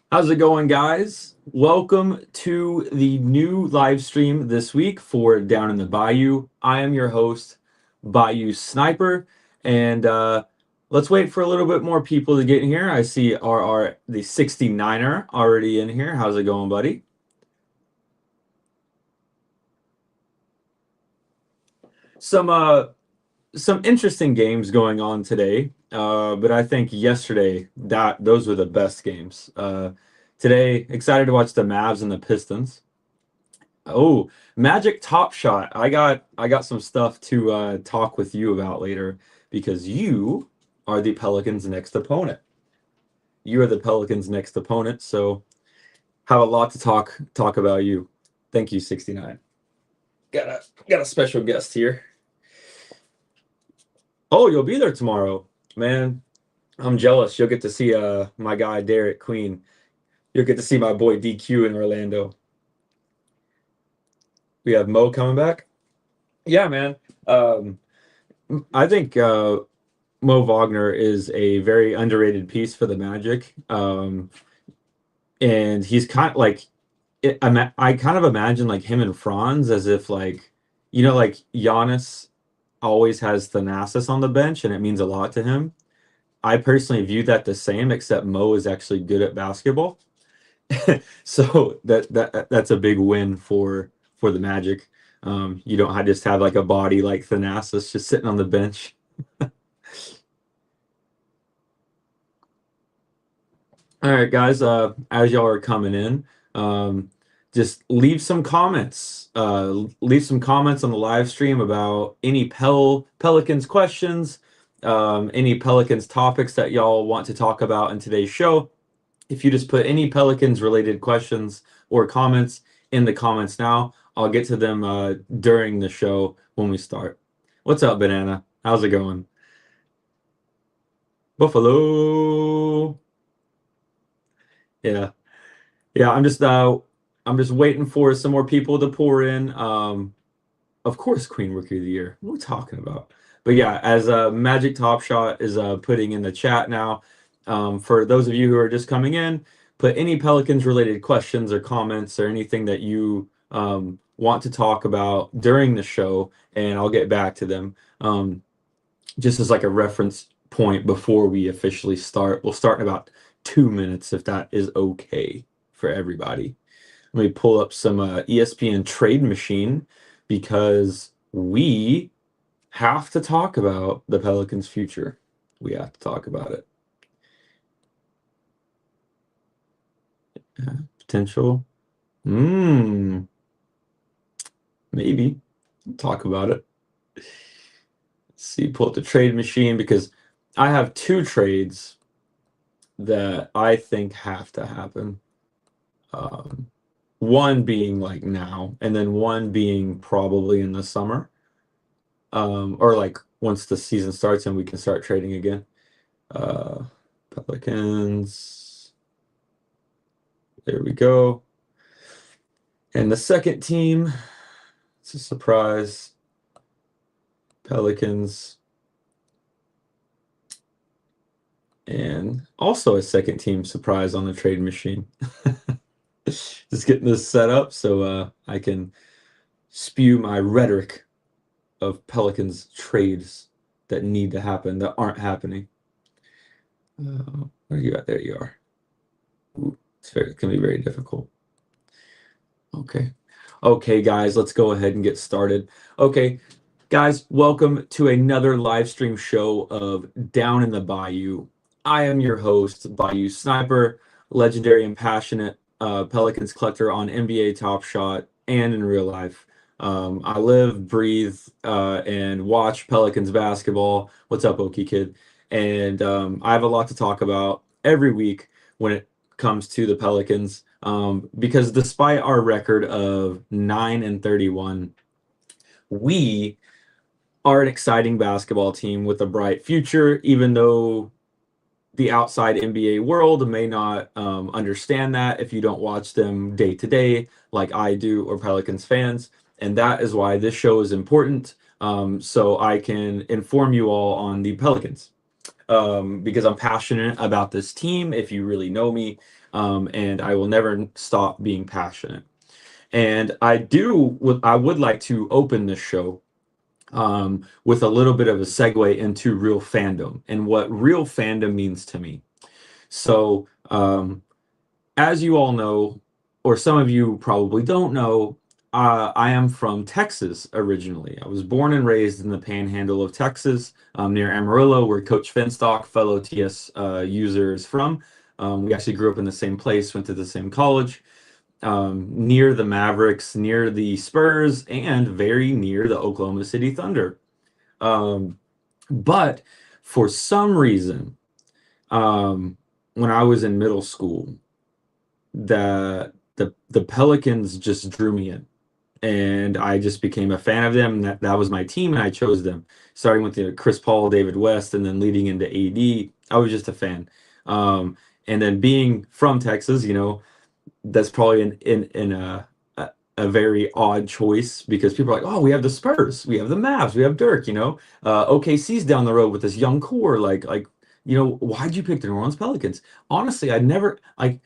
How's it going, guys? Welcome to the new live stream this week for Down in the Bayou. I am your host, BayouSniper, and let's wait for a little bit more people to get in here. I see RR the 69er already in here. How's it going, buddy? Some some interesting games going on today, but I think yesterday that those were the best games. Today, excited to watch the Mavs and the Pistons. Oh, Magic Top Shot. I got some stuff to talk with you about later because you are the Pelicans' next opponent. You are the Pelicans' next opponent, so have a lot to talk about you. Thank you, 69. Got a special guest here. Oh, you'll be there tomorrow. Man, I'm jealous. You'll get to see my guy Derek Queen. You'll get to see my boy DQ in Orlando. We have Mo coming back. Yeah, man. Um, I think Mo Wagner is a very underrated piece for the Magic. And he's kind of like I kind of imagine like him and Franz as if like Giannis always has Thanasis on the bench and it means a lot to him. I personally view that the same, except Mo is actually good at basketball. So that's a big win for the Magic. You don't just have like a body like Thanasis just sitting on the bench. All right, guys. As y'all are coming in, just leave some comments. Leave some comments on the live stream about any Pelicans questions, any Pelicans topics that y'all want to talk about in today's show. If you just put any Pelicans related questions or comments in the comments now, I'll get to them during the show when we start. What's up, Banana? How's it going? Buffalo. Yeah. Yeah, I'm just waiting for some more people to pour in. Of course, Queen Rookie of the Year. What are we talking about? But yeah, as Magic Top Shot is putting in the chat now, for those of you who are just coming in, put any Pelicans related questions or comments or anything that you want to talk about during the show, and I'll get back to them. Just as like a reference point before we officially start. We'll start in about 2 minutes if that is okay for everybody. Let me pull up some ESPN Trade Machine because we have to talk about the Pelicans' future. We have to talk about it. Potential. Maybe. Talk about it. Let's see, pull up the trade machine because I have two trades that I think have to happen. One being like now, and then one being probably in the summer. Or like once the season starts and we can start trading again. Pelicans. There we go. And the second team, it's a surprise. Pelicans. And also a second team surprise on the trade machine. Just getting this set up so I can spew my rhetoric of Pelicans trades that need to happen that aren't happening. Where are you at? There you are. Ooh, it's going to be very difficult. Okay. Okay, guys, let's go ahead and get started. Okay, guys, welcome to another live stream show of Down in the Bayou. I am your host, BayouSniper, legendary and passionate Pelicans collector on NBA Top Shot and in real life. I live, breathe, and watch Pelicans basketball. What's up, Okie Kid? And I have a lot to talk about every week when it comes to the Pelicans. Because despite our record of 9-31, we are an exciting basketball team with a bright future, even though the outside NBA world may not understand that if you don't watch them day to day like I do or Pelicans fans. And that is why this show is important, so I can inform you all on the Pelicans. because I'm passionate about this team, if you really know me, and I will never stop being passionate. And I would like to open this show with a little bit of a segue into real fandom and what real fandom means to me. So, as you all know, or some of you probably don't know, I am from Texas originally. I was born and raised in the panhandle of Texas, near Amarillo, where Coach Finstock, fellow TS user, is from. We actually grew up in the same place, went to the same college, near the Mavericks, near the Spurs, and very near the Oklahoma City Thunder. Um, but for some reason, when I was in middle school, the Pelicans just drew me in, and I just became a fan of them. That was my team, and I chose them. Starting with Chris Paul, David West, and then leading into AD, I was just a fan. And then being from Texas, that's probably in a very odd choice because people are like, oh, we have the Spurs, we have the Mavs, we have Dirk. OKC's down the road with this young core. Why'd you pick the New Orleans Pelicans? Honestly, I never like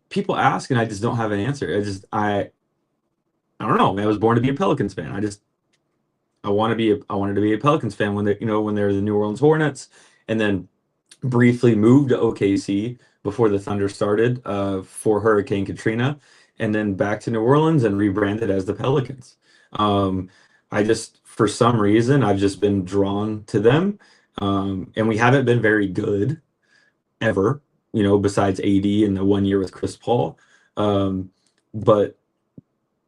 people ask and I just don't have an answer. I don't know. I was born to be a Pelicans fan. I wanted to be a Pelicans fan when they're the New Orleans Hornets, and then briefly moved to OKC before the Thunder started for Hurricane Katrina, and then back to New Orleans and rebranded as the Pelicans. I just, for some reason, I've just been drawn to them, and we haven't been very good ever, besides AD and the 1 year with Chris Paul. But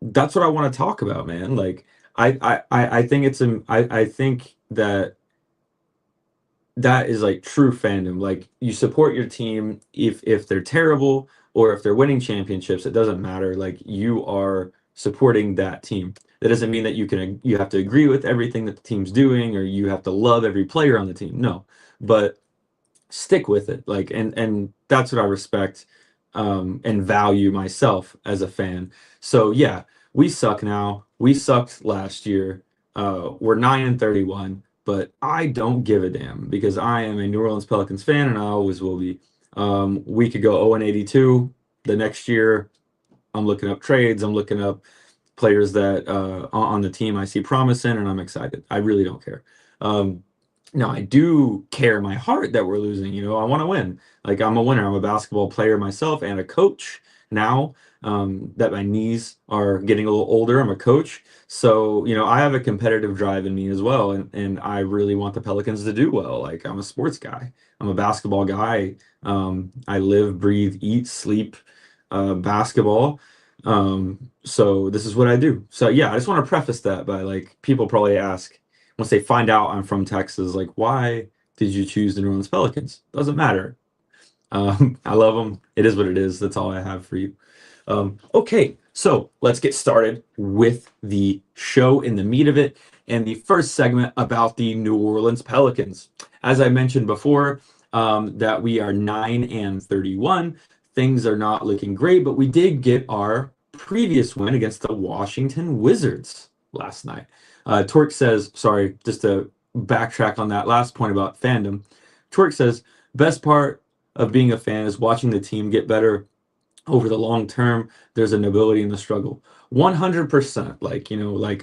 that's what I want to talk about, man. Like, I think I think that is like true fandom. Like, you support your team if they're terrible or if they're winning championships, it doesn't matter. Like, you are supporting that team. That doesn't mean that you have to agree with everything that the team's doing or you have to love every player on the team. No. But stick with it. Like, and that's what I respect and value myself as a fan. So yeah, we suck now. We sucked last year. We're 9-31, but I don't give a damn because I am a New Orleans Pelicans fan and I always will be. We could go 0-82 the next year. I'm looking up trades. I'm looking up players that on the team I see promise in, and I'm excited. I really don't care. Now, I do care in my heart that we're losing. I want to win. Like, I'm a winner. I'm a basketball player myself and a coach now, that my knees are getting a little older. I'm a coach. So, I have a competitive drive in me as well. And I really want the Pelicans to do well. Like, I'm a sports guy. I'm a basketball guy. I live, breathe, eat, sleep basketball. So this is what I do. So yeah, I just want to preface that by, like, people probably ask, once they find out I'm from Texas, like, why did you choose the New Orleans Pelicans? Doesn't matter. I love them. It is what it is. That's all I have for you. Okay, so let's get started with the show and the meat of it, and the first segment about the New Orleans Pelicans. As I mentioned before, that we are 9-31. Things are not looking great, but we did get our previous win against the Washington Wizards last night. Twerk says, sorry, just to backtrack on that last point about fandom. Twerk says, best part of being a fan is watching the team get better over the long term. There's a nobility in the struggle. 100%. Like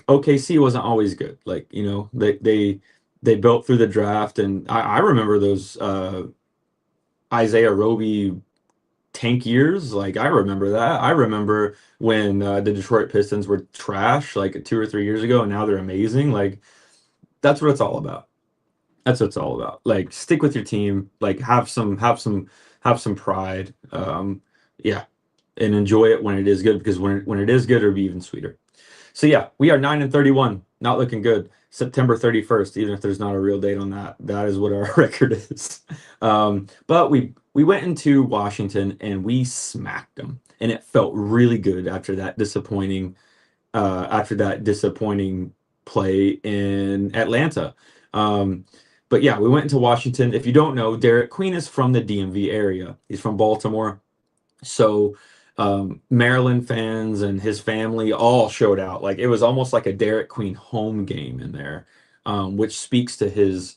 OKC wasn't always good. Like, they built through the draft, and I remember those Isaiah Roby tank years. Like, I remember that. I remember when the Detroit Pistons were trash like 2 or 3 years ago, and now they're amazing. Like, that's what it's all about. That's what it's all about. Like, stick with your team. Like, have some pride. Yeah, and enjoy it when it is good, because when it is good, it'll be even sweeter. So yeah, we are 9-31. Not looking good. September 31st, even if there's not a real date on that, that is what our record is. But we went into Washington and we smacked them, and it felt really good after that disappointing play in Atlanta. But yeah, we went into Washington. If you don't know, Derek Queen is from the DMV area. He's from Baltimore. So Maryland fans and his family all showed out. Like, it was almost like a Derek Queen home game in there, which speaks to his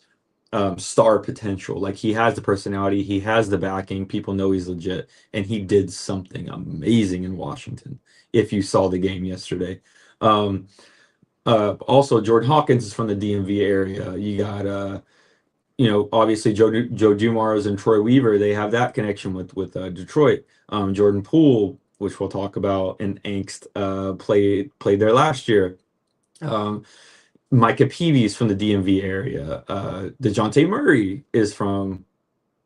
star potential. Like, he has the personality, he has the backing, people know he's legit, and he did something amazing in Washington. If you saw the game yesterday, um, also Jordan Hawkins is from the DMV area. You got obviously Joe Dumars and Troy Weaver. They have that connection with Detroit. Jordan Poole, which we'll talk about, and Angst played there last year. Um, Micah Peavy's from the DMV area. DeJounte Murray is from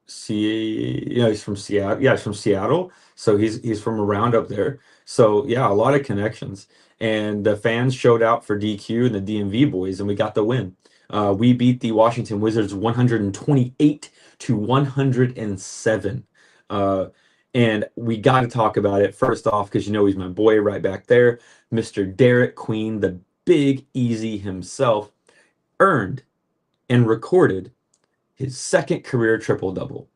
he's from Seattle. Yeah, he's from Seattle. So he's from around up there. So yeah, a lot of connections. And the fans showed out for DQ and the DMV boys, and we got the win. We beat the Washington Wizards 128-107. And we got to talk about it first off because he's my boy right back there, Mr. Derek Queen, the Big Easy himself, earned and recorded his second career triple-double.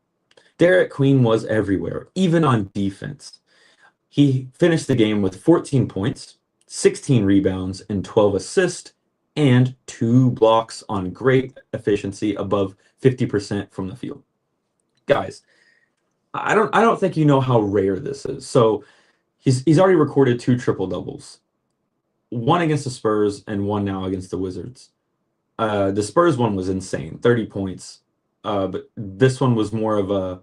Derek Queen was everywhere, even on defense. He finished the game with 14 points, 16 rebounds, and 12 assists, and 2 blocks on great efficiency above 50% from the field. Guys, I don't think you know how rare this is. So he's already recorded 2 triple-doubles. One against the Spurs and one now against the Wizards. The Spurs one was insane, 30 points. But this one was more of a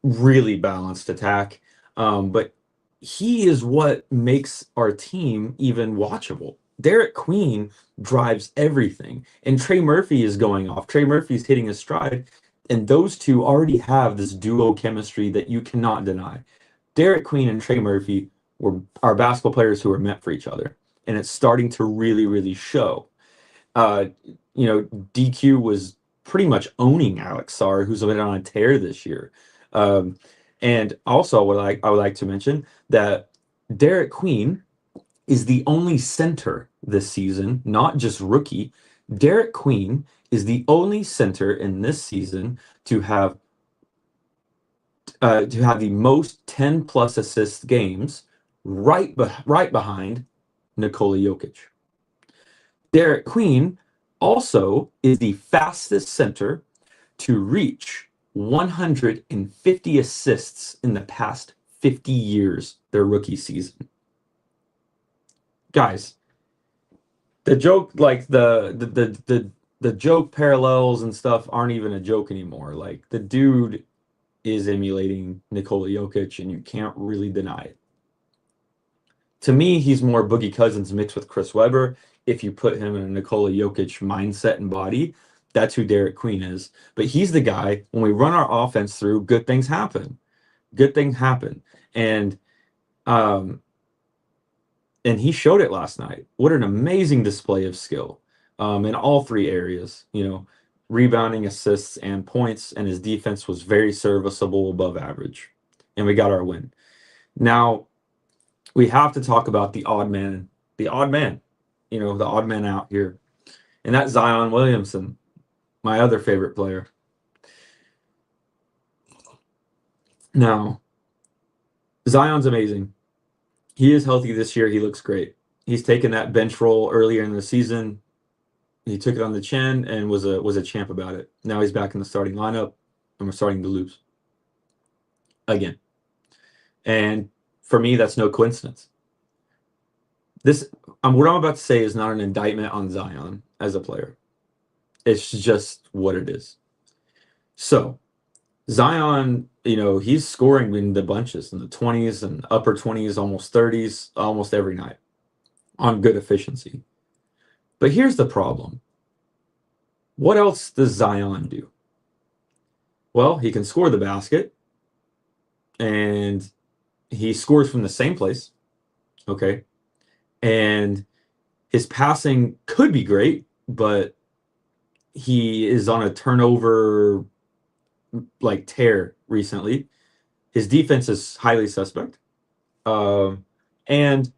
really balanced attack. But he is what makes our team even watchable. Derek Queen drives everything, and Trey Murphy is going off. Trey Murphy's hitting his stride, and those two already have this duo chemistry that you cannot deny. Derek Queen and Trey Murphy are basketball players who are meant for each other, and it's starting to really, really show. DQ was pretty much owning Alex Sarr, who's been on a tear this year. And also, I would like to mention that Derek Queen is the only center this season, not just rookie. Derek Queen is the only center in this season to have the most 10 plus assist games, right behind Nikola Jokic. Derek Queen also is the fastest center to reach 150 assists in the past 50 years, their rookie season. Guys, the joke, like the joke parallels and stuff aren't even a joke anymore. Like, the dude is emulating Nikola Jokic, and you can't really deny it. To me, he's more Boogie Cousins mixed with Chris Webber. If you put him in a Nikola Jokic mindset and body, that's who Derek Queen is. But he's the guy, when we run our offense through, good things happen. Good things happen. And he showed it last night. What an amazing display of skill in all 3 areas, rebounding, assists, and points. And his defense was very serviceable, above average. And we got our win. Now, we have to talk about the odd man, the odd man out here. And that's Zion Williamson, my other favorite player. Now, Zion's amazing. He is healthy this year. He looks great. He's taken that bench role earlier in the season. He took it on the chin and was a champ about it. Now he's back in the starting lineup, and we're starting to lose again. And for me, that's no coincidence. What I'm about to say is not an indictment on Zion as a player. It's just what it is. So, Zion, he's scoring in the bunches, in the 20s and upper 20s, almost 30s, almost every night on good efficiency. But here's the problem. What else does Zion do? Well, he can score the basket, and he scores from the same place, okay? And his passing could be great, but he is on a turnover tear recently. His defense is highly suspect. And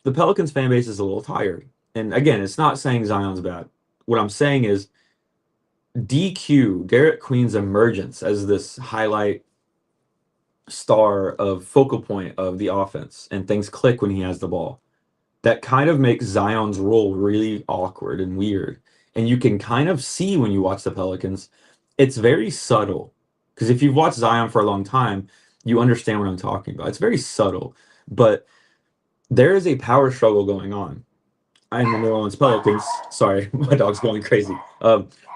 the Pelicans fan base is a little tired. And again, it's not saying Zion's bad. What I'm saying is DQ, Derek Queen's emergence as this highlight star of focal point of the offense, and things click when he has the ball. That kind of makes Zion's role really awkward and weird. And you can kind of see when you watch the Pelicans, it's very subtle. Because if you've watched Zion for a long time, you understand what I'm talking about. It's very subtle, but there is a power struggle going on. I'm the New Orleans Pelicans. Sorry, my dog's going crazy.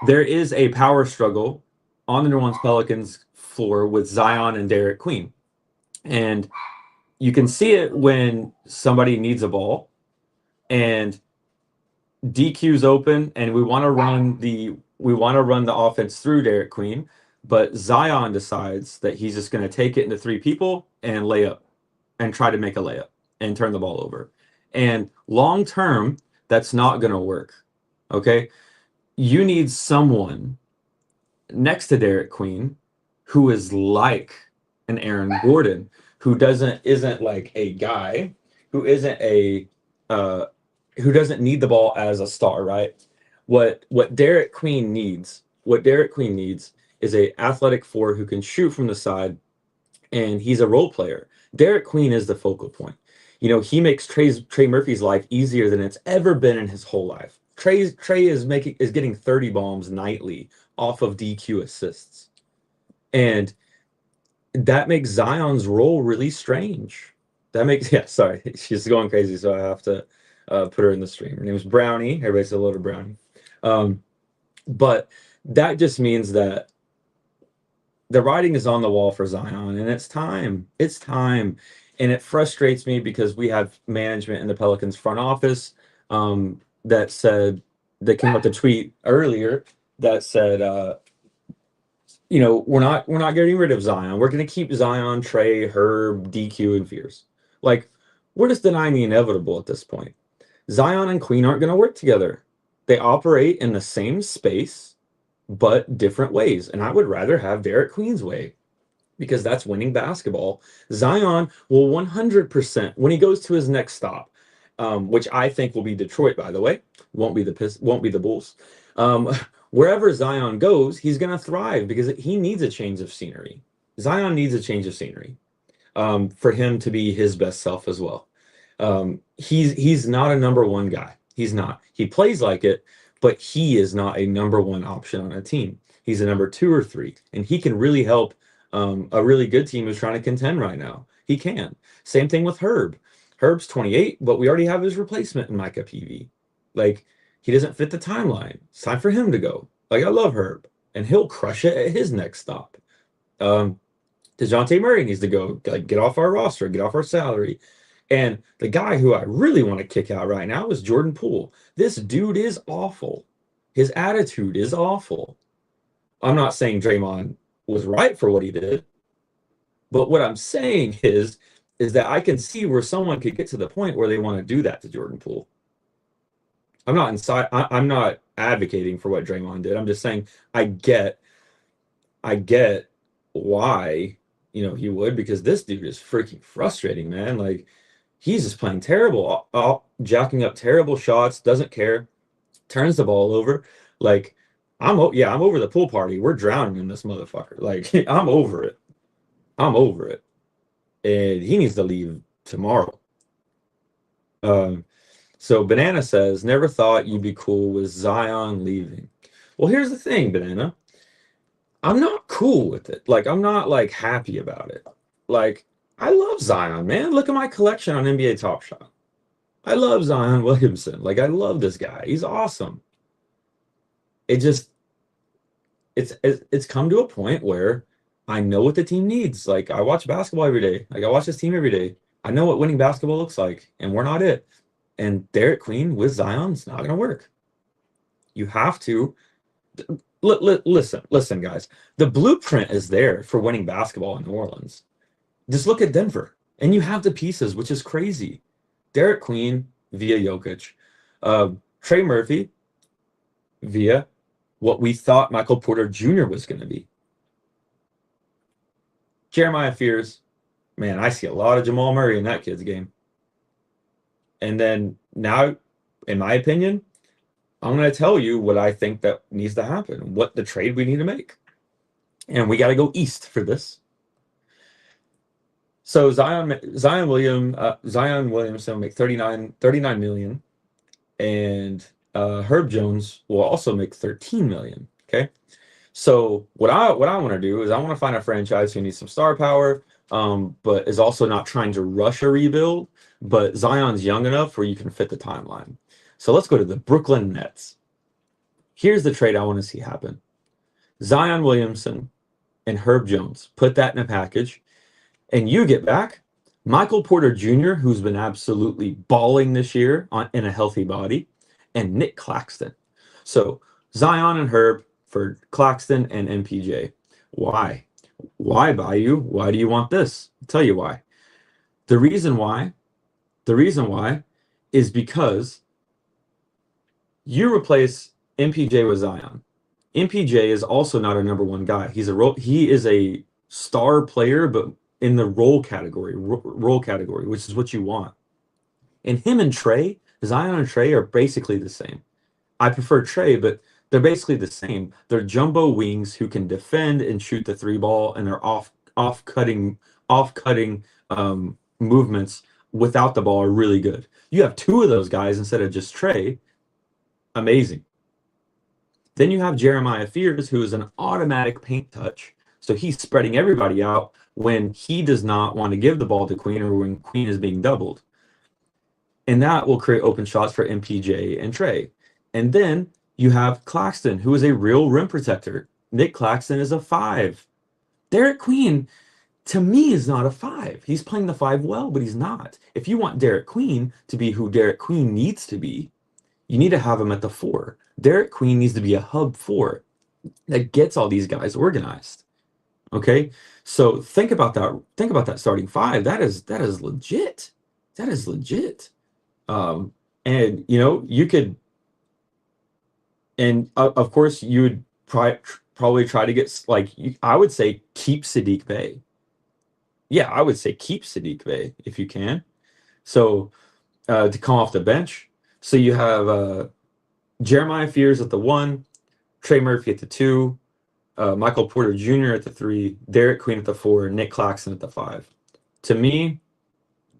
There is a power struggle on the New Orleans Pelicans floor with Zion and Derek Queen. And you can see it when somebody needs a ball and DQ's open and we want to run the offense through Derek Queen, but Zion decides that he's just going to take it into three people and lay up and try to make a layup and turn the ball over. And long term, that's not going to work. Okay? You need someone next to Derek Queen who is like an Aaron Gordon, who isn't like a guy, who isn't a who doesn't need the ball as a star, right? What Derek Queen needs, is a athletic four who can shoot from the side, and he's a role player. Derek Queen is the focal point. You know, he makes Trey Murphy's life easier than it's ever been in his whole life. Trey is getting 30 bombs nightly off of DQ assists. And that makes Zion's role really strange. Sorry, she's going crazy, so I have to put her in the stream. Her name is Brownie. Everybody say hello to Brownie. But that just means that the writing is on the wall for Zion, and it's time. It's time. And it frustrates me because we have management in the Pelicans front office that said, they came out the tweet earlier that said, we're not getting rid of Zion. We're going to keep Zion, Trey, Herb, DQ, and Fierce. Like, we're just denying the inevitable at this point. Zion and Queen aren't going to work together. They operate in the same space, but different ways. And I would rather have Derek Queen's way because that's winning basketball. Zion will 100%, when he goes to his next stop, which I think will be Detroit, by the way, won't be the Bulls. Wherever Zion goes, he's going to thrive because he needs a change of scenery. Zion needs a change of scenery for him to be his best self as well. He's not a number one guy. He's not. He plays like it, but he is not a number one option on a team. He's a number 2 or 3, and he can really help a really good team who's trying to contend right now. He can. Same thing with Herb. Herb's 28, but we already have his replacement in Micah PV. Like, he doesn't fit the timeline. It's time for him to go. Like, I love Herb, and he'll crush it at his next stop. DeJounte Murray needs to go. Like, get off our roster, get off our salary. And the guy who I really want to kick out right now is Jordan Poole. This dude is awful. His attitude is awful. I'm not saying Draymond was right for what he did, but what I'm saying is that I can see where someone could get to the point where they want to do that to Jordan Poole. I'm not advocating for what Draymond did. I'm just saying I get why, he would, because this dude is freaking frustrating, man. Like, he's just playing terrible, jacking up terrible shots, doesn't care, turns the ball over. Like, I'm over the pool party. We're drowning in this motherfucker. Like, I'm over it. And he needs to leave tomorrow. So Banana says, never thought you'd be cool with Zion leaving. Well, here's the thing, Banana. I'm not cool with it. Like, I'm not, like, happy about it. Like, I love Zion, man. Look at my collection on NBA Top Shot. I love Zion Williamson. Like, I love this guy. He's awesome. It's come to a point where I know what the team needs. Like, I watch basketball every day. Like, I watch this team every day. I know what winning basketball looks like, and we're not it. And Derek Queen with Zion's not going to work. You have to listen, guys. The blueprint is there for winning basketball in New Orleans. Just look at Denver, and you have the pieces, which is crazy. Derek Queen via Jokic, Trey Murphy via what we thought Michael Porter Jr. was going to be. Jeremiah Fears, man, I see a lot of Jamal Murray in that kid's game. And then now, in my opinion, I'm going to tell you what I think that needs to happen, what the trade we need to make. And we got to go east for this. So Zion Williamson will make $39 million, and Herb Jones will also make 13 million. Okay. So what I want to do is I want to find a franchise who needs some star power, but is also not trying to rush a rebuild. But Zion's young enough where you can fit the timeline. So let's go to the Brooklyn Nets. Here's the trade I want to see happen: Zion Williamson and Herb Jones. Put that in a package, and you get back Michael Porter Jr., who's been absolutely balling this year in a healthy body, and Nick Claxton. So Zion and Herb for Claxton and MPJ. Why? Why, Bayou? Why do you want this? I'll tell you why. The reason why, the reason why is because you replace MPJ with Zion. MPJ is also not a number one guy. He is a star player, but in the role category, which is what you want. And him and Trey, Zion and Trey are basically the same. I prefer Trey, but they're basically the same. They're jumbo wings who can defend and shoot the three ball, and they're off cutting movements without the ball are really good. You have two of those guys instead of just Trey. Amazing. Then you have Jeremiah Fears, who is an automatic paint touch. So he's spreading everybody out when he does not want to give the ball to Queen or when Queen is being doubled. And that will create open shots for MPJ and Trey. And then you have Claxton, who is a real rim protector. Nick Claxton is a 5. Derek Queen, to me, is not a 5. He's playing the 5 well, but he's not. If you want Derek Queen to be who Derek Queen needs to be, you need to have him at the 4. Derek Queen needs to be a hub 4 that gets all these guys organized. Okay, so think about that. Think about that starting 5. That is legit. That is legit. And you could, and of course you would probably try to get I would say keep Sadiq Bey. Yeah, I would say keep Sadiq Bey if you can. So to come off the bench. So you have Jeremiah Fears at the 1, Trey Murphy at the 2, Michael Porter Jr. at the 3, Derek Queen at the 4, Nick Claxton at the 5. To me,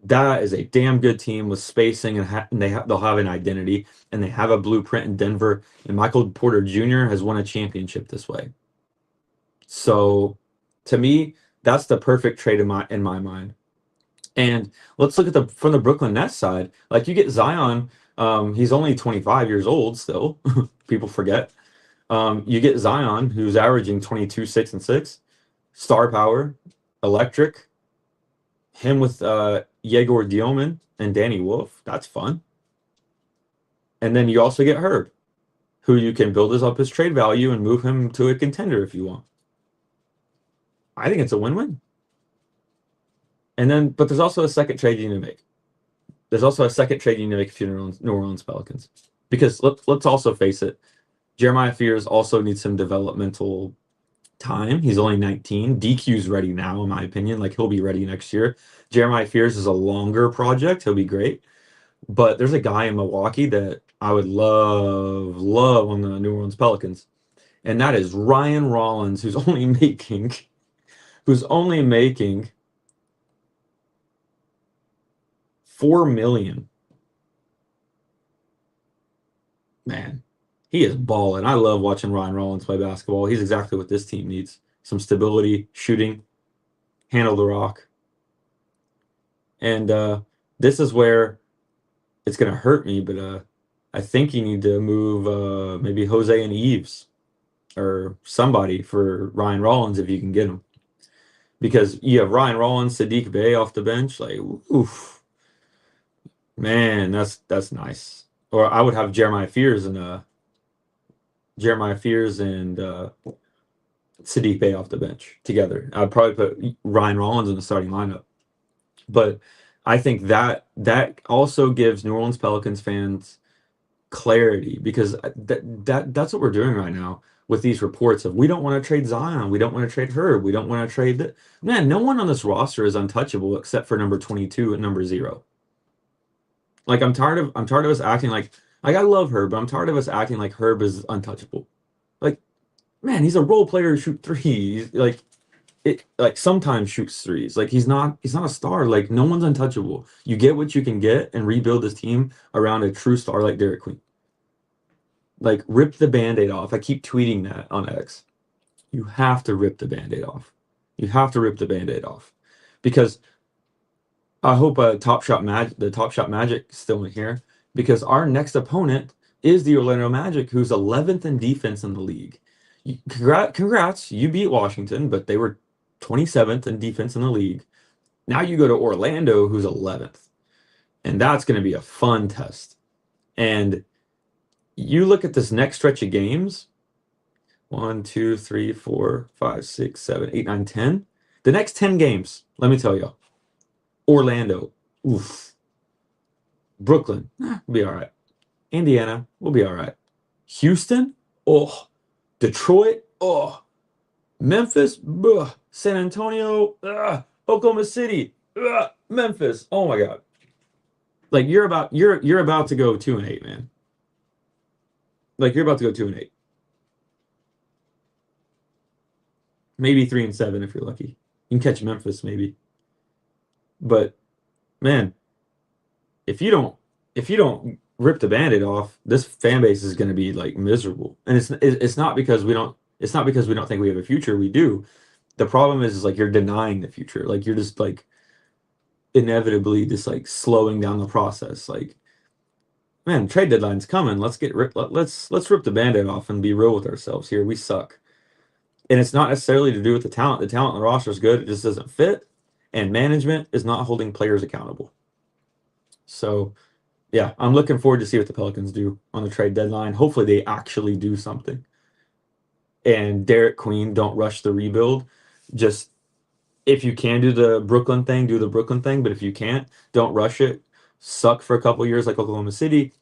that is a damn good team with spacing, and they'll have an identity, and they have a blueprint in Denver. And Michael Porter Jr. has won a championship this way. So, to me, that's the perfect trade in my mind. And let's look at from the Brooklyn Nets side. Like, you get Zion. He's only 25 years old still. People forget. You get Zion, who's averaging 22, 6, and 6. Star power, electric. Him with Yegor Dioman and Danny Wolf. That's fun. And then you also get Herb, who you can build up his trade value and move him to a contender if you want. I think it's a win-win. And then, but there's also a second trade you need to make. There's also a second trade you need to make if you're New Orleans Pelicans. Because let's also face it, Jeremiah Fears also needs some developmental time. He's only 19. DQ's ready now, in my opinion. Like, he'll be ready next year. Jeremiah Fears is a longer project. He'll be great. But there's a guy in Milwaukee that I would love on the New Orleans Pelicans. And that is Ryan Rollins, who's only making $4 million. Man, he is balling. I love watching Ryan Rollins play basketball. He's exactly what this team needs. Some stability, shooting, handle the rock. And this is where it's going to hurt me, but I think you need to move maybe Jose and Eves or somebody for Ryan Rollins if you can get him. Because you have Ryan Rollins, Sadiq Bey off the bench. Like, oof. Man, that's nice. Or I would have Jeremiah Fears and Sadiq Bey off the bench together. I'd probably put Ryan Rollins in the starting lineup. But I think that also gives New Orleans Pelicans fans clarity, because that's what we're doing right now with these reports of we don't want to trade Zion, we don't want to trade Herb, we don't want to trade that. Man, no one on this roster is untouchable except for number 22 and number 0. Like, I'm tired of us acting like I love Herb, but I'm tired of us acting like Herb is untouchable. Like, man, he's a role player who shoots threes. Like sometimes shoots threes. Like, he's not a star. Like, no one's untouchable. You get what you can get and rebuild this team around a true star like Derek Queen. Like, rip the Band-Aid off. I keep tweeting that on X. You have to rip the Band-Aid off. You have to rip the Band-Aid off. Because I hope the Top Shot Magic is still in here. Because our next opponent is the Orlando Magic, who's 11th in defense in the league. Congrats, you beat Washington, but they were 27th in defense in the league. Now you go to Orlando, who's 11th. And that's going to be a fun test. And you look at this next stretch of games 1, 2, 3, 4, 5, 6, 7, 8, 9, 10. The next 10 games, let me tell you, Orlando, oof. Brooklyn, we'll be all right. Indiana, we'll be all right. Houston, oh. Detroit, oh. Memphis, ugh. San Antonio, ugh. Oklahoma City, ugh. Memphis, oh my God. Like you're about to go 2-8, man. Like you're about to go 2-8. Maybe 3-7 if you're lucky. You can catch Memphis maybe. But man, if you don't rip the Band-Aid off, this fan base is going to be like miserable. And it's not because we don't think we have a future. We do. The problem is like you're denying the future. Like you're just like inevitably just like slowing down the process. Like, man, trade deadline's coming. Let's rip the Band-Aid off and be real with ourselves here. We suck. And it's not necessarily to do with the talent. The talent in the roster is good. It just doesn't fit. And management is not holding players accountable. So, yeah, I'm looking forward to see what the Pelicans do on the trade deadline. Hopefully they actually do something. And Derek Queen, don't rush the rebuild. Just, if you can do the Brooklyn thing, do the Brooklyn thing. But if you can't, don't rush it. Suck for a couple years like Oklahoma City.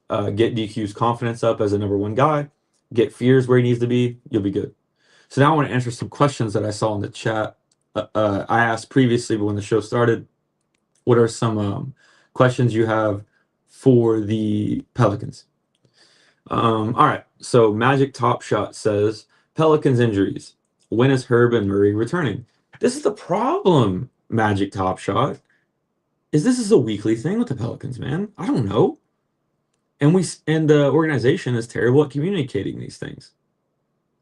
Get DQ's confidence up as a number one guy. Get Fears where he needs to be. You'll be good. So now I want to answer some questions that I saw in the chat. I asked previously, but when the show started, what are some questions you have for the Pelicans? All right. So Magic Top Shot says, Pelicans injuries. When is Herb and Murray returning? This is the problem, Magic Top Shot. This is a weekly thing with the Pelicans, man. I don't know. And the organization is terrible at communicating these things.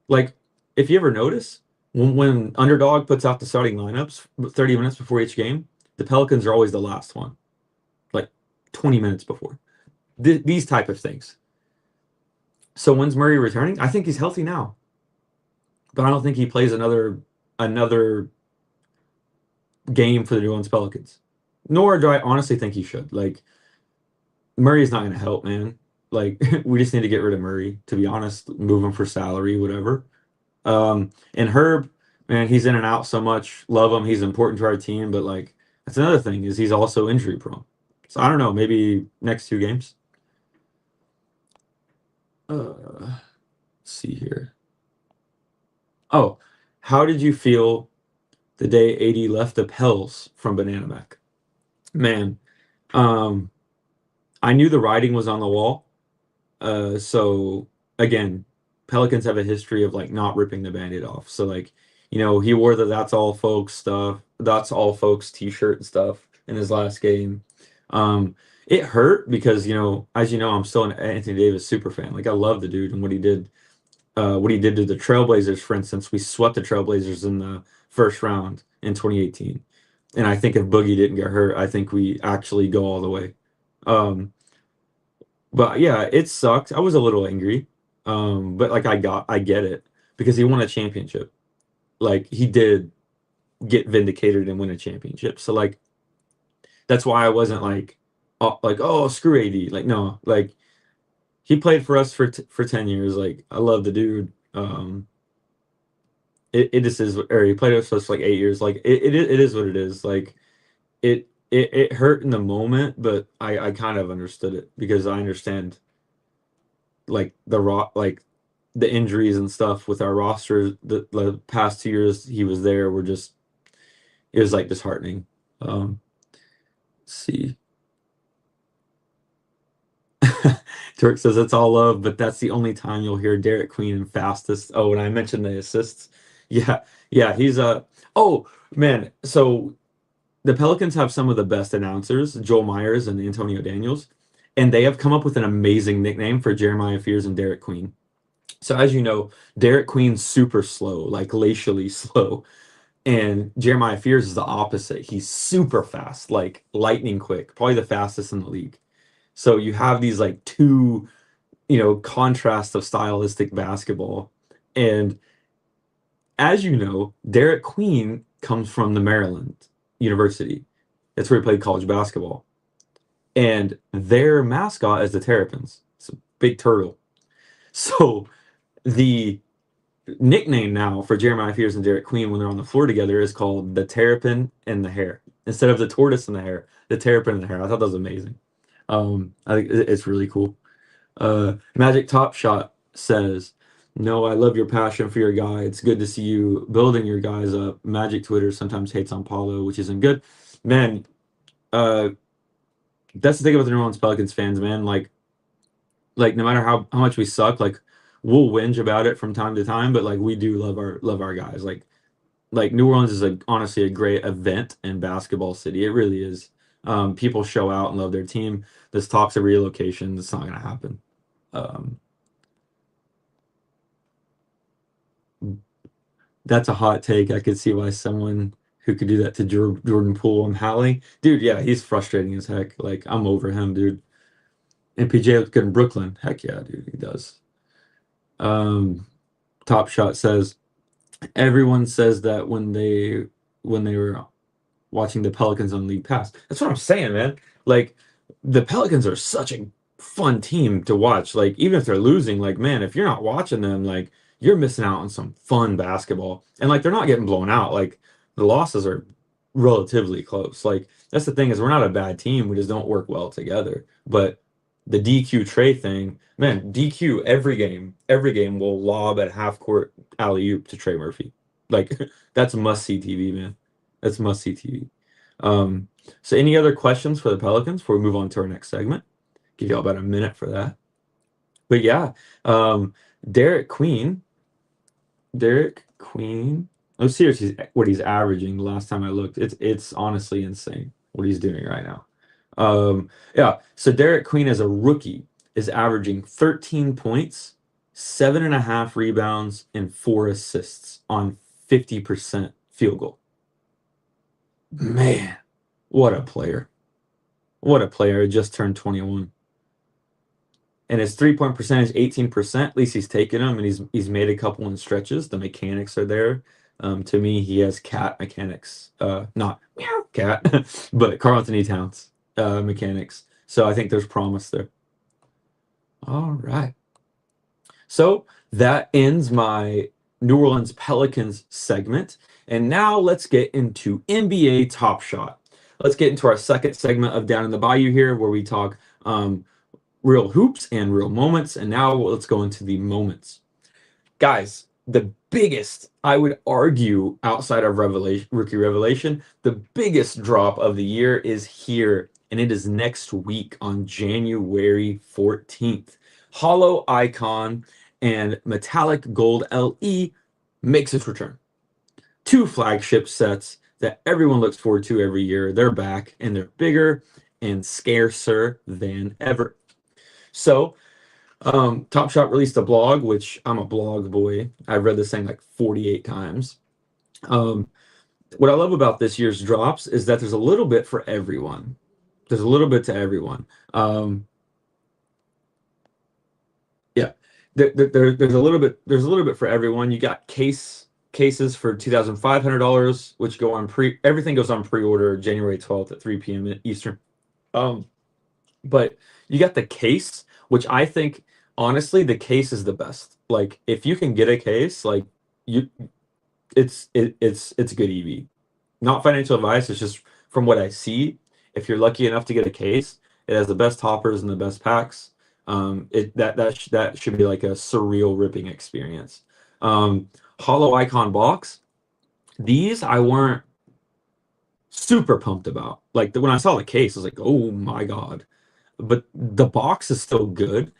Like, if you ever notice, when Underdog puts out the starting lineups 30 minutes before each game, the Pelicans are always the last one, like 20 minutes before. These type of things. So when's Murray returning? I think he's healthy now, but I don't think he plays another game for the New Orleans Pelicans. Nor do I honestly think he should. Like, Murray's not going to help, man. Like, we just need to get rid of Murray, to be honest. Move him for salary, whatever. And Herb, man, he's in and out so much. Love him. He's important to our team. But, like, that's another thing is he's also injury prone. So, I don't know. Maybe next 2 games. Let's see here. Oh, how did you feel the day AD left the Pels from Banana Mac? Man, I knew the writing was on the wall. So again, Pelicans have a history of like not ripping the Band-Aid off. So like, he wore the That's All Folks t-shirt and stuff in his last game. It hurt because, as you know, I'm still an Anthony Davis super fan. Like I love the dude and what he did to the Trailblazers, for instance. We swept the Trailblazers in the first round in 2018. And I think if Boogie didn't get hurt, I think we actually go all the way. But yeah, it sucked. I was a little angry. But like I get it because he won a championship. Like he did get vindicated and win a championship. So like that's why I wasn't like oh screw AD. Like no, like he played for us for 10 years. Like I love the dude. It just is, or he played for us for like 8 years. Like it is what it is. Like it hurt in the moment, but I kind of understood it because I understand like the injuries and stuff with our roster. The past 2 years he was there were just, it was like disheartening. Let's see. Turk says it's all love, but that's the only time you'll hear Derek Queen and fastest. Oh, and I mentioned the assists. Yeah, he's oh man. So the Pelicans have some of the best announcers, Joel Myers and Antonio Daniels, And they have come up with an amazing nickname for Jeremiah Fears and Derek Queen. So as you know, Derek Queen's super slow, like glacially slow. And Jeremiah Fears is the opposite. He's super fast, like lightning quick, probably the fastest in the league. So you have these like two, contrast of stylistic basketball. And as you know, Derek Queen comes from the Maryland University. That's where he played college basketball. And their mascot is the Terrapins. It's a big turtle. So the nickname now for Jeremiah Fears and Derek Queen when they're on the floor together is called the Terrapin and the Hare. Instead of the tortoise and the hare, the Terrapin and the Hare. I thought that was amazing. I think it's really cool. Magic Top Shot says, "No, I love your passion for your guy. It's good to see you building your guys up. Magic Twitter sometimes hates on Paulo, which isn't good." Man, uh, that's the thing about the New Orleans Pelicans fans, man. Like no matter how much we suck, like we'll whinge about it from time to time, but like we do love our guys. Like New Orleans is honestly a great event in basketball city. It really is. People show out and love their team. This talks of relocation. It's not going to happen. Um, that's a hot take. I could see why someone who could do that to Jordan Poole and Hallie, dude. Yeah, he's frustrating as heck. Like I'm over him, dude. And PJ looks good in Brooklyn. Heck yeah, dude, he does. Um, Top Shot says everyone says that when they were watching the Pelicans on League Pass. That's what I'm saying, man. Like the Pelicans are such a fun team to watch. Like even if they're losing, like man, if you're not watching them, like you're missing out on some fun basketball. And like they're not getting blown out. Like the losses are relatively close. Like that's the thing is we're not a bad team. We just don't work well together. But the DQ Trey thing, man, DQ every game will lob at half court alley oop to Trey Murphy. Like that's must see TV, man. That's must see TV. So any other questions for the Pelicans before we move on to our next segment? Give y'all about a minute for that. But yeah, um, Derek Queen, Derek Queen. Let's see what he's averaging. The last time I looked, it's honestly insane what he's doing right now. Yeah, so Derek Queen as a rookie is averaging 13 points, 7.5 rebounds, and 4 assists on 50% field goal. Man, what a player. What a player. He just turned 21. And his 3-point percentage, 18%. At least he's taken them and he's made a couple in stretches. The mechanics are there. To me, he has cat mechanics. Not meow cat, but Karl Anthony Towns mechanics. So I think there's promise there. All right. So that ends my New Orleans Pelicans segment. And now let's get into NBA Top Shot. Let's get into our second segment of Down in the Bayou here, where we talk real hoops and real moments. And now let's go into the moments. Guys, the biggest, I would argue, outside of rookie revelation, the biggest drop of the year is here. And it is next week on January 14th. Hollow Icon and Metallic Gold LE makes its return. Two flagship sets that everyone looks forward to every year. They're back and they're bigger and scarcer than ever. So, Top Shot released a blog, which I'm a blog boy. I've read this thing like 48 times. What I love about this year's drops is that there's a little bit for everyone. There's a little bit to everyone. Yeah, there's a little bit for everyone. You got cases for $2,500, which go on everything goes on pre-order January 12th at 3 p.m. Eastern. But you got the case, which I think honestly the case is the best. Like if you can get a case, like it's good EV. Not financial advice, it's just from what I see. If you're lucky enough to get a case, it has the best hoppers and the best packs. That should be like a surreal ripping experience. Hollow Icon box. These I weren't super pumped about. Like when I saw the case, I was like, oh my god. But the box is still good.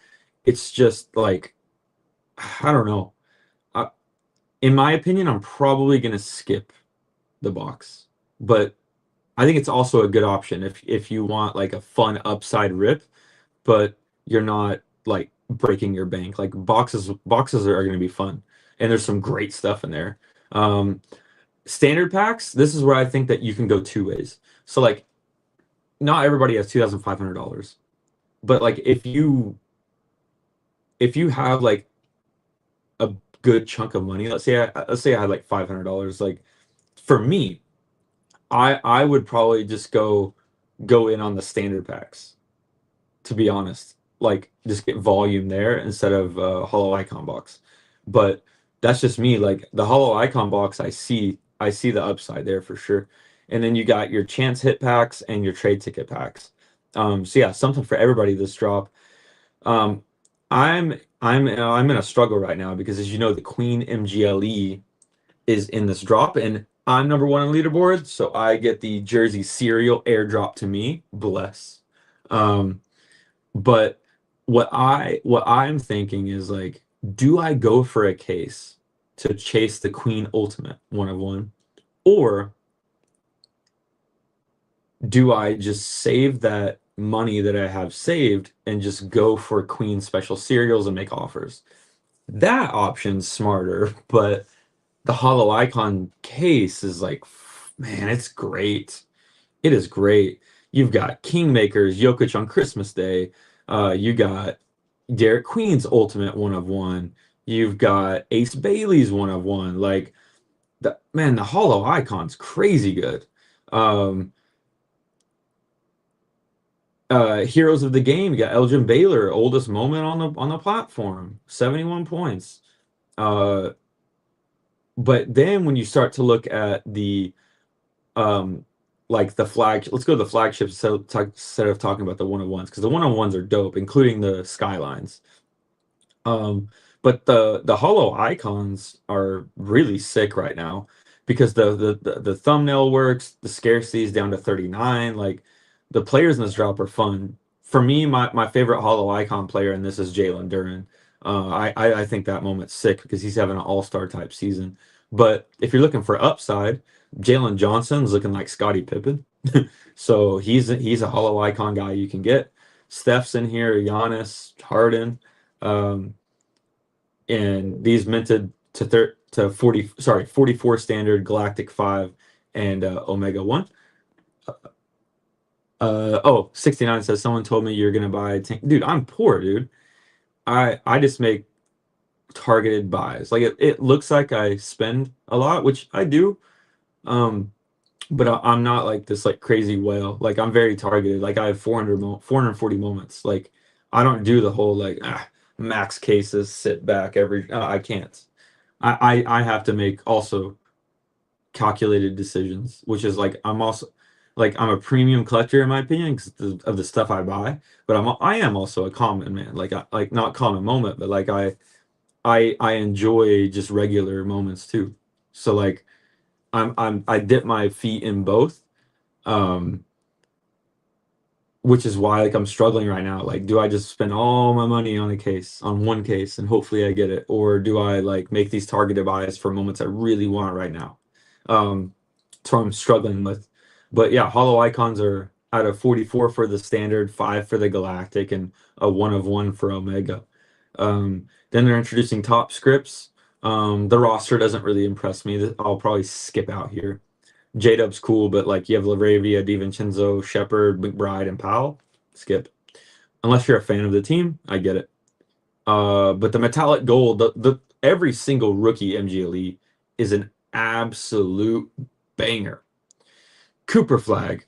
It's just like I don't know. In my opinion, I'm probably gonna skip the box, but I think it's also a good option if you want like a fun upside rip. but you're not like breaking your bank. Like boxes are going to be fun, and there's some great stuff in there. Um, Standard packs, this is where I think that you can go two ways. So like, not everybody has $2,500, but like if you have like a good chunk of money, let's say I had like $500, like for me, I would probably just go in on the standard packs, to be honest. Like just get volume there instead of hollow icon box. But that's just me. Like the hollow icon box, I see the upside there for sure. And then you got your chance hit packs and your trade ticket packs. So yeah, something for everybody this drop. Um, I'm in a struggle right now because, as you know, the Queen MGLE is in this drop, and I'm number one on leaderboard, so I get the Jersey cereal airdrop to me. Bless. Um, but what I'm thinking is like, do I go for a case to chase the Queen Ultimate one of one, or do I just save that money that I have saved and just go for Queen special cereals and make offers? That option's smarter, but the hollow icon case is like, man, it's great. It is great. You've got Kingmakers, Jokic on Christmas Day. You got Derek Queen's ultimate one of one. You've got Ace Bailey's one of one. Like the hollow icon's crazy good. Um, Heroes of the game, you got Elgin Baylor, oldest moment on the platform, 71 points. Uh, but then when you start to look at the um like the flag, let's go to the flagships instead of talking about the one-on-ones, because the one-on-ones are dope, including the skylines. um but the hollow icons are really sick right now because the thumbnail works, the scarcity is down to 39. Like the players in this drop are fun. For me, my favorite hollow icon player in this is Jalen Duren. I think that moment's sick because he's having an all-star type season. But if you're looking for upside, Jalen Johnson's looking like Scottie Pippen. So he's a hollow icon guy you can get. Steph's in here, Giannis, Harden. Um, and these minted to 44 standard, Galactic 5, and Omega 1. Oh, 69 says someone told me you're gonna buy a tank. Dude, I'm poor, dude. I just make targeted buys. Like it looks like I spend a lot, which I do. Um, but I'm not like this like crazy whale. Like I'm very targeted. Like I have 440 moments. Like I don't do the whole like max cases, sit back every. I can't. I have to make also calculated decisions, which is like I'm also like I'm a premium collector in my opinion because of the stuff I buy, but I am also a common man. Like like not common moment, but like I enjoy just regular moments too. So like I dip my feet in both. Um, which is why like I'm struggling right now. Like, do I just spend all my money on one case, and hopefully I get it, or do I like make these targeted buys for moments I really want right now? That's what I'm struggling with. But yeah, hollow icons are out of 44 for the standard, 5 for the galactic, and a one of one for Omega. Then they're introducing top scripts. The roster doesn't really impress me. I'll probably skip out here. J-Dub's cool, but like you have Laravia, DiVincenzo, Shepard, McBride, and Powell. Skip. Unless you're a fan of the team, I get it. But the metallic gold, the every single rookie MGLE is an absolute banger. Cooper Flag,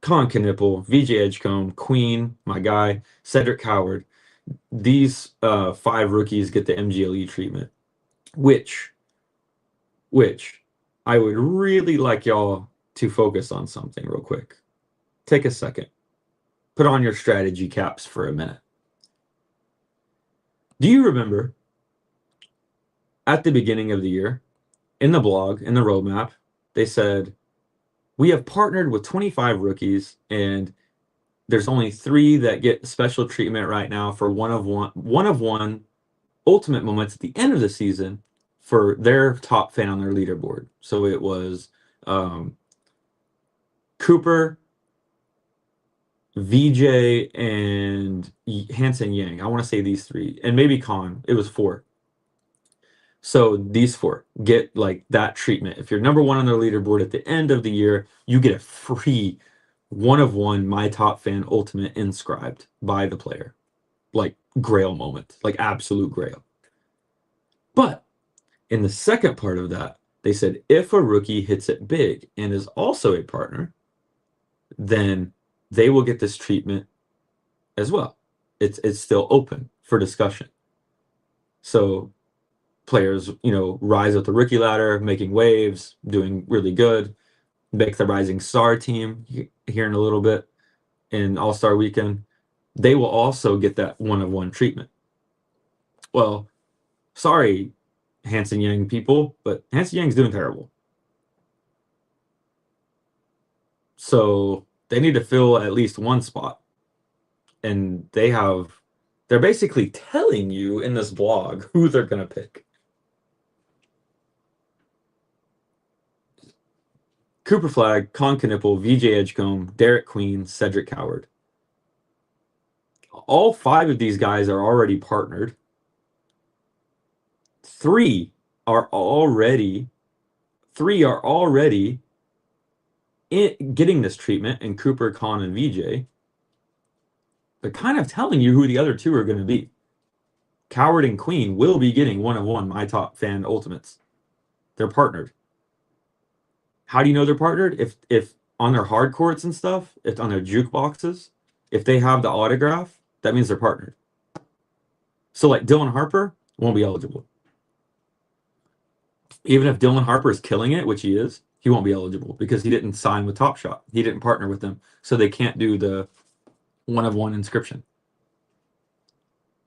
Con Knipple, VJ Edgecombe, Queen, my guy, Cedric Howard. These 5 rookies get the MGLE treatment, which which I would really like y'all to focus on something real quick. Take a second. Put on your strategy caps for a minute. Do you remember at the beginning of the year, in the blog, in the roadmap, they said, we have partnered with 25 rookies, and there's only 3 that get special treatment right now for one of one ultimate moments at the end of the season for their top fan on their leaderboard. So it was um, Cooper, VJ and Hansen Yang. I want to say these three, and maybe Khan. It was four. So these four get like that treatment. If you're number one on their leaderboard at the end of the year, you get a free one of one My Top Fan Ultimate inscribed by the player. Like grail moment, like absolute grail. But in the second part of that, they said if a rookie hits it big and is also a partner, then they will get this treatment as well. It's still open for discussion. So players, rise up the rookie ladder, making waves, doing really good, make the rising star team here in a little bit in All-Star Weekend. They will also get that one-of-one treatment. Well, sorry, Hansen Yang people, but Hansen Yang's doing terrible. So they need to fill at least one spot. And they're basically telling you in this blog who they're going to pick. Cooper Flag, Con Knipple, VJ Edgecombe, Derek Queen, Cedric Coward. All five of these guys are already partnered. Three are already getting this treatment, and Cooper, Con, and VJ. They're kind of telling you who the other two are going to be. Coward and Queen will be getting one-of-one My Top Fan Ultimates. They're partnered. How do you know they're partnered? If on their hard courts and stuff, if on their jukeboxes, if they have the autograph, that means they're partnered. So like Dylan Harper won't be eligible. Even if Dylan Harper is killing it, which he is, he won't be eligible because he didn't sign with Top Shot. He didn't partner with them, so they can't do the one-of-one inscription.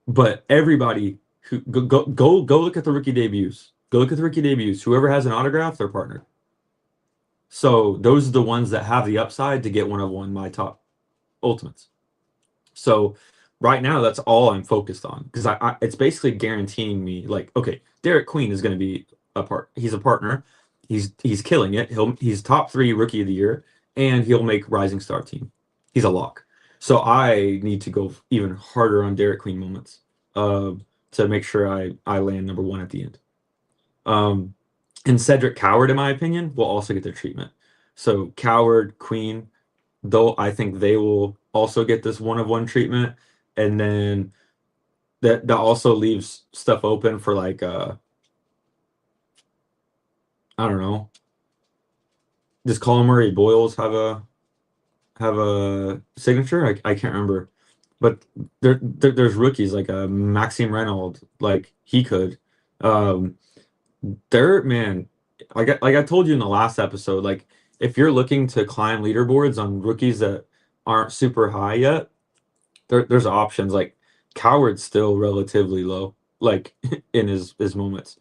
But everybody who go look at the rookie debuts. Go look at the rookie debuts. Whoever has an autograph, they're partnered. So those are the ones that have the upside to get one-of-one My Top Ultimates. So right now, that's all I'm focused on because it's basically guaranteeing me like, okay, Derek Queen is going to be he's a partner. He's killing it. He's top 3 rookie of the year, and he'll make Rising Star team. He's a lock. So I need to go even harder on Derek Queen moments to make sure I land number 1 at the end. And Cedric Coward, in my opinion, will also get their treatment. So Coward, Queen, though I think they will also get this one-of-one treatment, and then that also leaves stuff open for like I don't know. Does Colin Murray Boyles have a signature? I can't remember, but there's rookies like Maxime Renaud, like he could. Man, like I told you in the last episode, like if you're looking to climb leaderboards on rookies that aren't super high yet, there's options. Like Coward's still relatively low, like in his moments.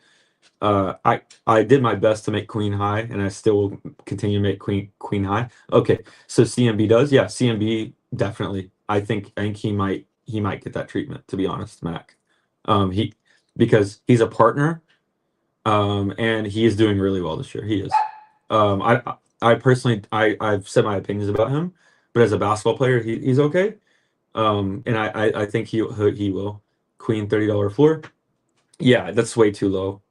I did my best to make Queen high, and I still will continue to make Queen high. Okay, so CMB does, yeah, CMB definitely. I think he might get that treatment. To be honest, Mac, because he's a partner, and he is doing really well this year. He is. I personally I've said my opinions about him, but as a basketball player, he's okay. And I think he will. Queen $30 floor. Yeah, that's way too low.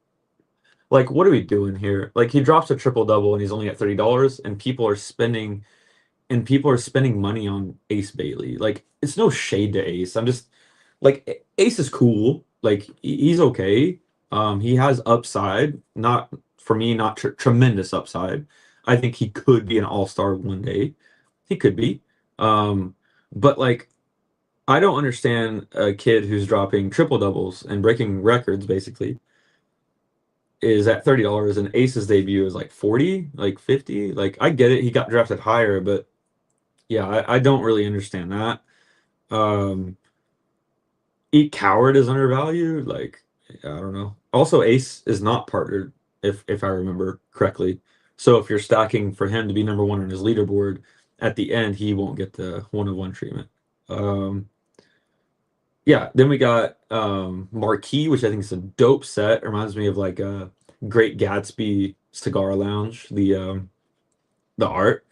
Like, what are we doing here? Like, he drops a triple double and he's only at $30, and people are spending money on Ace Bailey. Like, it's no shade to Ace. I'm just like, Ace is cool. Like, he's okay. He has upside. Not for me, not tremendous upside. I think he could be an all-star one day. He could be. But like, I don't understand a kid who's dropping triple doubles and breaking records basically is at $30, and Ace's debut is like 40, like 50. Like, I get it, he got drafted higher, but yeah, I don't really understand that. Eat Coward is undervalued. Like, I don't know. Also, Ace is not partnered, if I remember correctly. So if you're stacking for him to be number 1 on his leaderboard, at the end he won't get the one-of-one treatment. Yeah, then we got Marquee, which I think is a dope set. It reminds me of like a Great Gatsby Cigar Lounge, the art.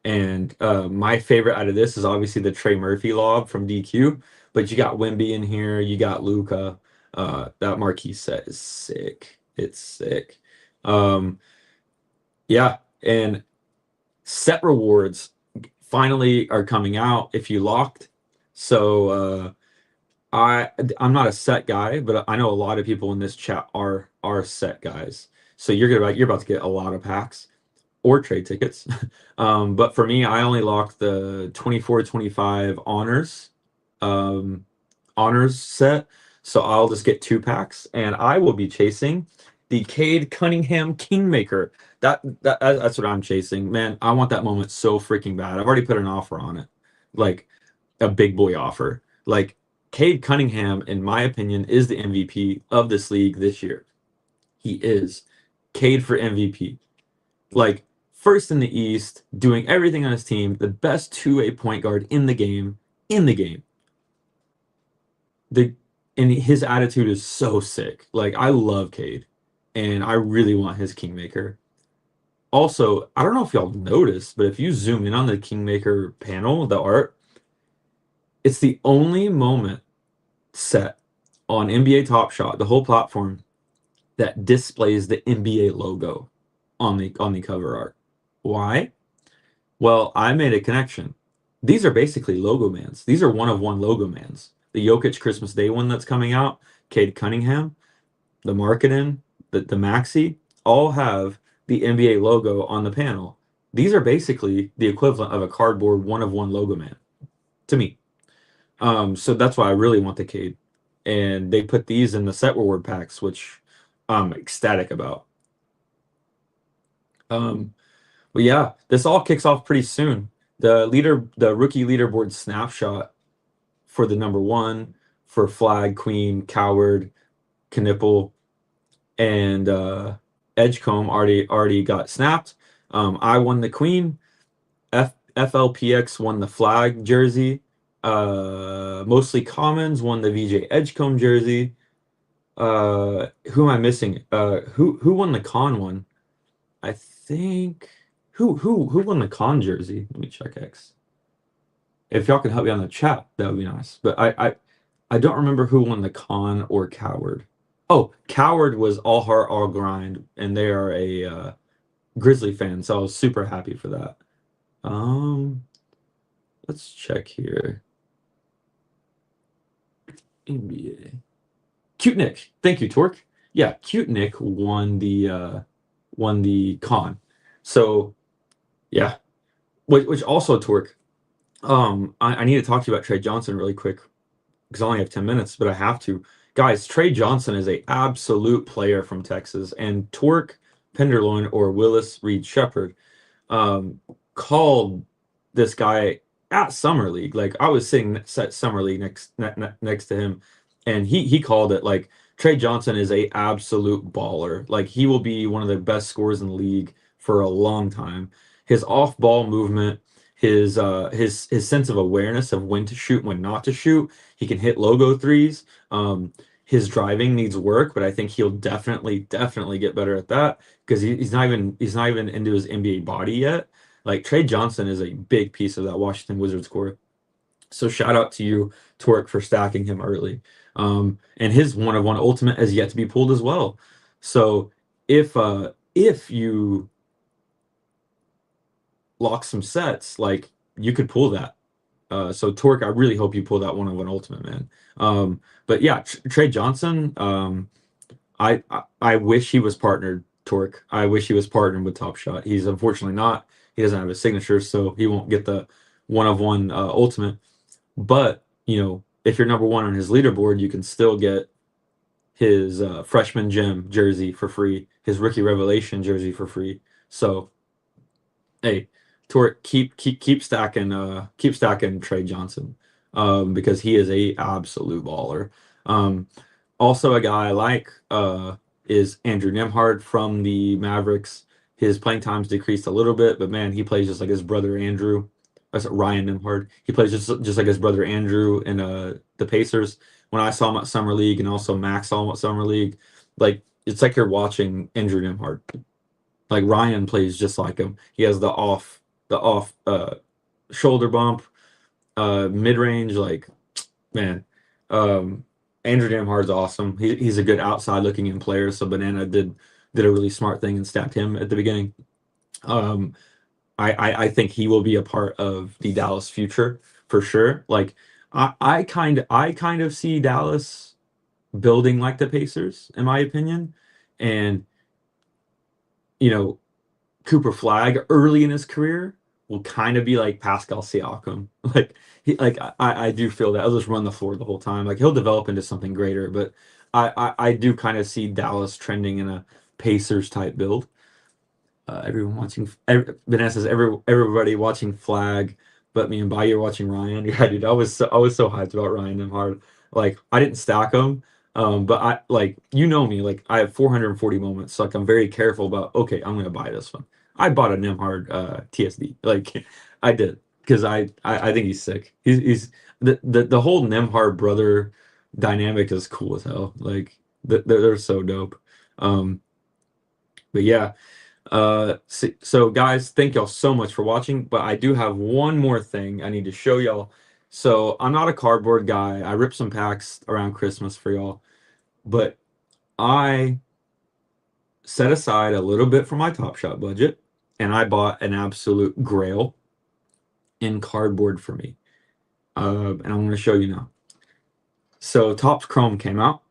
And my favorite out of this is obviously the Trey Murphy lob from DQ, but you got Wemby in here, you got Luca. That marquee set is sick. It's sick. Um, yeah, and set rewards finally are coming out if you locked. So I'm not a set guy, but I know a lot of people in this chat are set guys. So you're about to get a lot of packs or trade tickets. But for me, I only locked the 24-25 um, honors set. So I'll just get 2 packs, and I will be chasing the Cade Cunningham Kingmaker. That's what I'm chasing, man. I want that moment so freaking bad. I've already put an offer on it, like a big boy offer. Like Cade Cunningham, in my opinion, is the MVP of this league this year. He is. Cade for MVP. Like first in the East, doing everything on his team, the best two-way point guard in the game. In the game. And his attitude is so sick. Like I love Cade, and I really want his Kingmaker. Also, I don't know if y'all noticed, but if you zoom in on the Kingmaker panel, the art, it's the only moment set on NBA Top Shot, the whole platform, that displays the NBA logo on the cover art. Why? Well, I made a connection. These are basically logo mans. These are one-of-one logo mans. The Jokic Christmas Day one that's coming out, Cade Cunningham, the Marketing, the Maxi, all have the NBA logo on the panel. These are basically the equivalent of a cardboard one-of-one logo man to me. So that's why I really want the Cade. And they put these in the set reward packs, which I'm ecstatic about. But yeah, this all kicks off pretty soon. The rookie leaderboard snapshot for the number 1 for Flag, Queen, Coward, Knipple, and Edgecombe already got snapped. I won the Queen. FLPX won the Flag jersey. Mostly Commons won the VJ Edgecombe jersey. Who am I missing? Who won the Con one? I think who won the Con jersey? Let me check X. If y'all can help me on the chat, that would be nice. But I don't remember who won the Con or Coward. Oh, Coward was All Heart All Grind, and they are a Grizzly fan, so I was super happy for that. Let's check here. NBA. Cute Nick. Thank you, Torque. Yeah, Cute Nick won the Con. So yeah. Which also, Torque. I need to talk to you about Trey Johnson really quick because I only have 10 minutes, but I have to. Guys, Trey Johnson is a absolute player from Texas, and Torque Penderloin or Willis Reed Shepherd called this guy at Summer League. Like I was sitting at Summer League next to him, and he called it like Trey Johnson is a absolute baller. Like he will be one of the best scorers in the league for a long time. His off-ball movement, his sense of awareness of when to shoot and when not to shoot. He can hit logo threes. His driving needs work, but I think he'll definitely get better at that because he's not even into his NBA body yet. Like Trey Johnson is a big piece of that Washington Wizards core. So shout out to you, Torque, for stacking him early. And his one-of-one ultimate has yet to be pulled as well. So if you lock some sets, like you could pull that. So Torque, I really hope you pull that one-on-one ultimate, man. But yeah, Trey Johnson, I wish he was partnered, Torque. I wish he was partnered with Top Shot. He's unfortunately not. He doesn't have a signature, so he won't get the one-of-one ultimate. But if you're number 1 on his leaderboard, you can still get his freshman gem jersey for free, his rookie revelation jersey for free. So, hey, Torque, keep stacking Trey Johnson, because he is a absolute baller. Also a guy I like is Andrew Nembhard from the Mavericks. His playing time's decreased a little bit, but man, he plays just like his brother Andrew. That's Ryan Nembhard. He plays just like his brother Andrew in the Pacers. When I saw him at Summer League and also Max saw him at Summer League, like it's like you're watching Andrew Nembhard. Like Ryan plays just like him. He has the the off shoulder bump, mid range, like man, um, Andrew Damhard's awesome. He's a good outside looking in player. So Banana did a really smart thing and stacked him at the beginning. Um, I think he will be a part of the Dallas future for sure. Like I kind of see Dallas building like the Pacers, in my opinion. And you know, Cooper Flag early in his career will kind of be like Pascal Siakam. Like I do feel that. I'll just run the floor the whole time. Like he'll develop into something greater, but I do kind of see Dallas trending in a Pacers type build. Everyone watching Vanessa's everybody watching Flag, but me and Bayou are watching Ryan. Yeah, dude, I was so hyped about Ryan Nemhard. Like I didn't stack him, but I like me, like I have 440 moments, so like I'm very careful about okay, I'm gonna buy this one. I bought a Nemhard TSD, like I did because I think he's sick. He's the whole Nemhard brother dynamic is cool as hell. Like they're so dope. Um, but yeah. So guys, thank y'all so much for watching, but I do have one more thing I need to show y'all. So I'm not a cardboard guy. I ripped some packs around Christmas for y'all, but I set aside a little bit for my Top Shot budget, and I bought an absolute grail in cardboard for me. And I'm going to show you now. So Topps Chrome came out,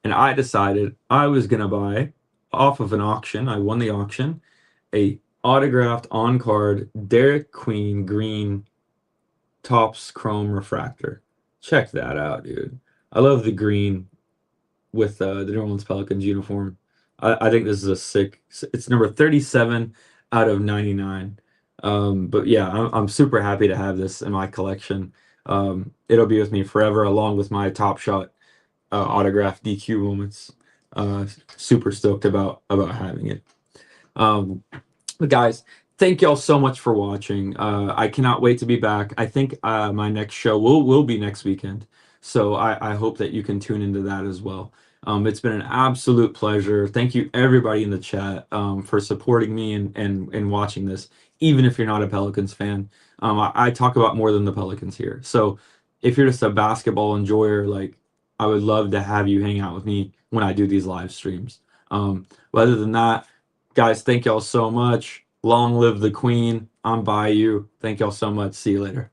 and I decided I was going to buy off of an auction. I won the auction a autographed on card Derek Queen green Topps Chrome refractor. Check that out, dude. I love the green with the New Orleans Pelicans uniform. I think this is a sick. It's number 37 out of 99. But yeah, I'm super happy to have this in my collection. It'll be with me forever, along with my Top Shot autograph DQ moments. Super stoked about having it. But guys, thank y'all so much for watching. I cannot wait to be back. I think my next show will be next weekend. So I hope that you can tune into that as well. It's been an absolute pleasure. Thank you everybody in the chat for supporting me and watching this, even if you're not a Pelicans fan. I talk about more than the Pelicans here. So if you're just a basketball enjoyer, like I would love to have you hang out with me when I do these live streams. But other than that, guys, thank y'all so much. Long live the Queen. I'm Bayou. Thank y'all so much. See you later.